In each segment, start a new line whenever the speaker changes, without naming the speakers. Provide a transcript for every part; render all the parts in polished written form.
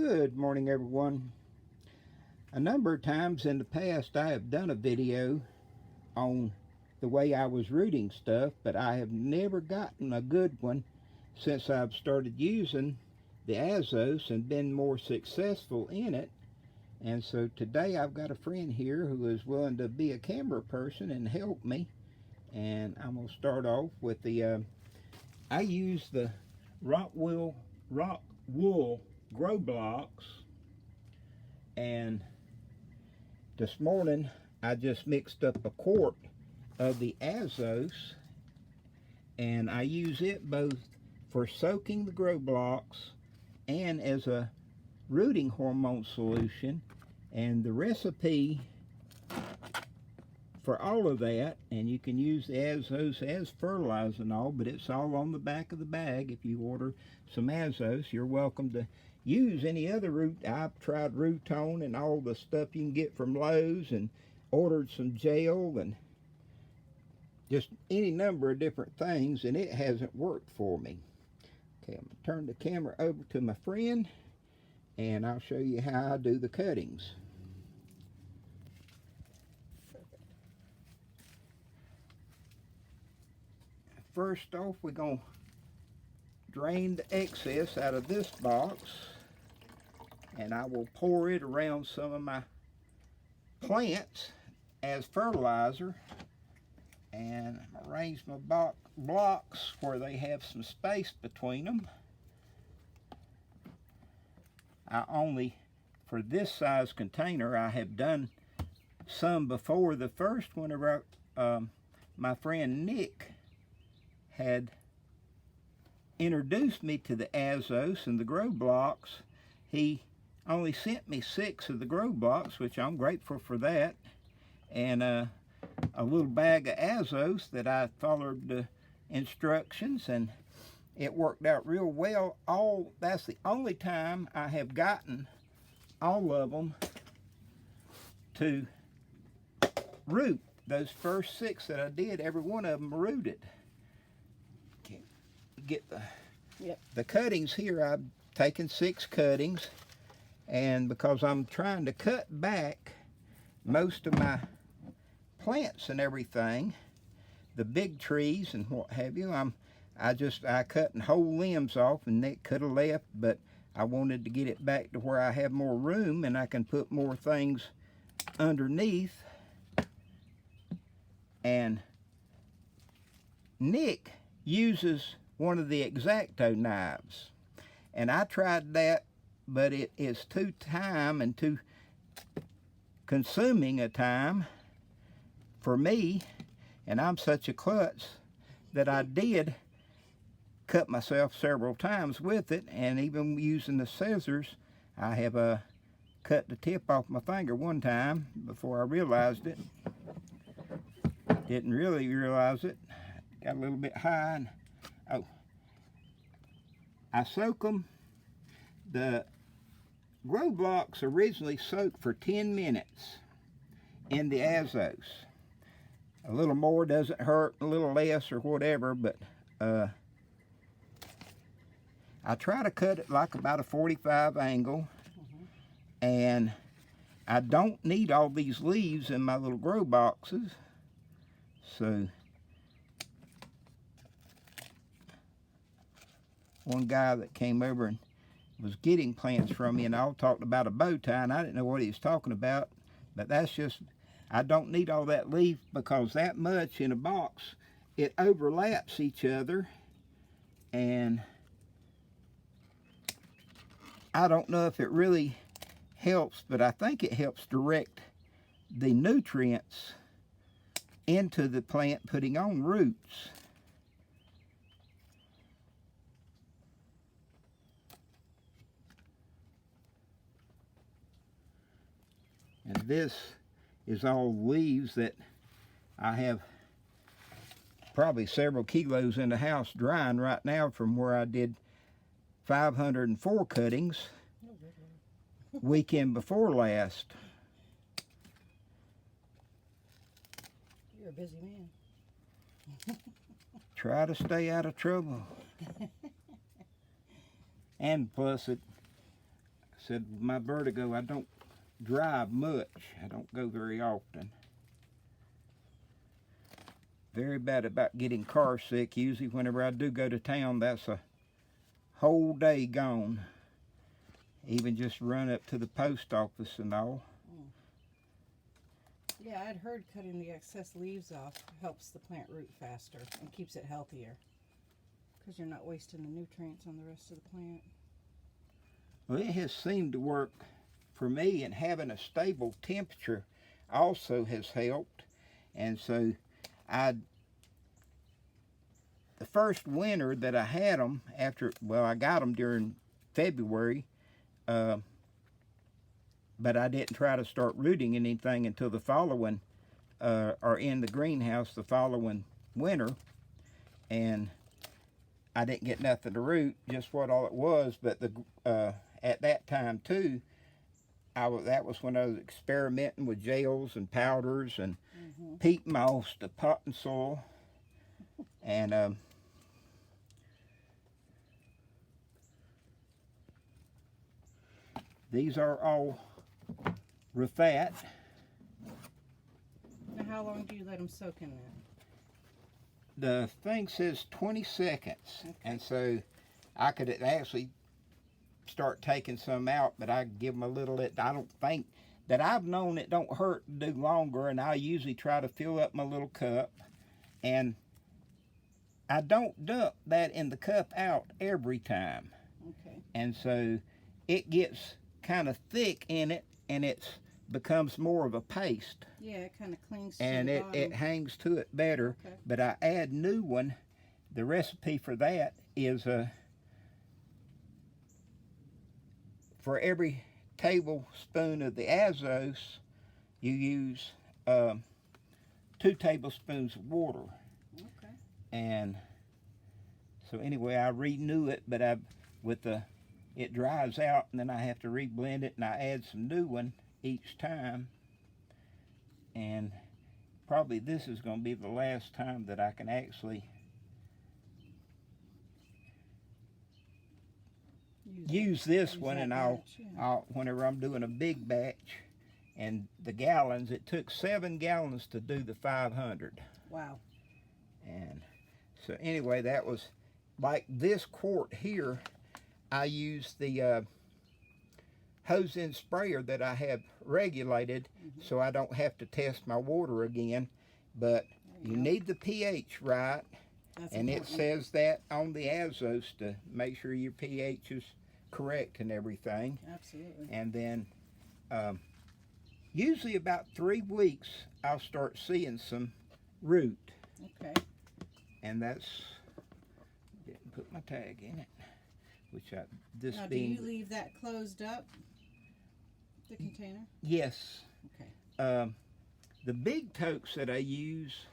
Good morning, everyone. A number of times in the past I have done a video on the way I was rooting stuff, but I have never gotten a good one since I've started using the Azos and been more successful in it. And so today I've got a friend here who is willing to be a camera person and help me. And I'm going to start off with I use the rock wool grow blocks, and this morning I just mixed up a quart of the Azos, and I use it both for soaking the grow blocks and as a rooting hormone solution. And the recipe for all of that, and you can use the Azos as fertilizer and all, but it's all on the back of the bag. If you order some Azos, you're welcome to use any other root. I've tried Rooton and all the stuff you can get from Lowe's, and ordered some gel and just any number of different things, and it hasn't worked for me. Okay, I'm going to turn the camera over to my friend, and I'll show you how I do the cuttings. First off, we're going to drain the excess out of this box, and I will pour it around some of my plants as fertilizer, and arrange my blocks where they have some space between them. For this size container, I have done some before. The first one about my friend Nick had introduced me to the Azos and the grow blocks. He only sent me 6 of the grow blocks, which I'm grateful for that, and a little bag of Azos that I followed the instructions, and it worked out real well. That's the only time I have gotten all of them to root. Those first 6 that I did, every one of them rooted. Get the cuttings here. I've taken 6 cuttings, and because I'm trying to cut back most of my plants and everything, the big trees and what have you, I cut whole limbs off, and that could have left, but I wanted to get it back to where I have more room and I can put more things underneath. And Nick uses one of the X-Acto knives, and I tried that, but it is too time and too consuming a time for me, and I'm such a klutz that I did cut myself several times with it. And even using the scissors, I have cut the tip off my finger one time before I realized it. Didn't really realize it. Got a little bit high, and I soak them. The grow blocks originally soaked for 10 minutes in the Azos. A little more doesn't hurt, a little less or whatever, but I try to cut it like about a 45 angle, and I don't need all these leaves in my little grow boxes, so one guy that came over and was getting plants from me, and all talked about a bow tie, and I didn't know what he was talking about, but that's just, I don't need all that leaf, because that much in a box, it overlaps each other, and I don't know if it really helps, but I think it helps direct the nutrients into the plant putting on roots. And this is all leaves that I have probably several kilos in the house drying right now from where I did 504 cuttings weekend before last.
You're a busy man.
Try to stay out of trouble. And plus, said with my vertigo, I don't drive much. I don't go very often. Very bad about getting car sick. Usually whenever I do go to town, that's a whole day gone. Even just run up to the post office and all.
Yeah, I'd heard cutting the excess leaves off helps the plant root faster and keeps it healthier. Because you're not wasting the nutrients on the rest of the plant.
Well, it has seemed to work for me, and having a stable temperature also has helped. And so the first winter that I had them I got them during February, but I didn't try to start rooting anything until the following, or in the greenhouse the following winter, and I didn't get nothing to root, just what all it was. But at that time too, that was when I was experimenting with gels and powders and peat moss to potting soil, and these are all Rafat.
Now, how long do you let them soak in that?
The thing says 20 seconds,
Okay.
and so I could actually start taking some out, but I give them a little. I don't think that I've known it don't hurt to do longer, and I usually try to fill up my little cup, and I don't dump that in the cup out every time.
Okay.
And so it gets kind of thick in it, and it becomes more of a paste.
Yeah, it kind of clings
And
to the bottom.
it hangs to it better.
Okay.
But I add new one. The recipe for that is for every tablespoon of the Azos, you use 2 tablespoons of water.
Okay.
And so anyway, I renew it, but it dries out, and then I have to reblend it, and I add some new one each time. And probably this is going to be the last time that I can actually use this one, and I'll whenever I'm doing a big batch, and the gallons, it took 7 gallons to do the 500.
Wow.
And so anyway, that was like this quart here. I use the hose-in sprayer that I have regulated, so I don't have to test my water again. But you need the pH right, and it says that on the Azos to make sure your pH is correct and everything.
Absolutely.
And then usually about 3 weeks I'll start seeing some root.
Okay.
And that's, didn't put my tag in it, which
Now, do you leave that closed up, the container?
Yes.
Okay.
The big totes that I use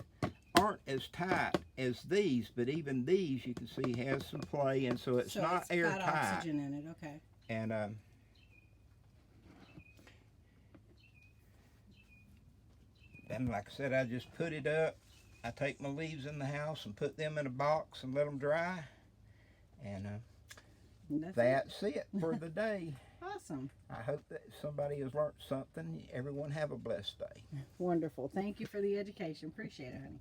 aren't as tight as these, but even these you can see has some play, and so it's not airtight.
Got oxygen in it. Okay.
And then, like I said, I just put it up. I take my leaves in the house and put them in a box and let them dry. And that's it for the day.
Awesome.
I hope that somebody has learned something. Everyone have a blessed day.
Wonderful. Thank you for the education. Appreciate it, honey.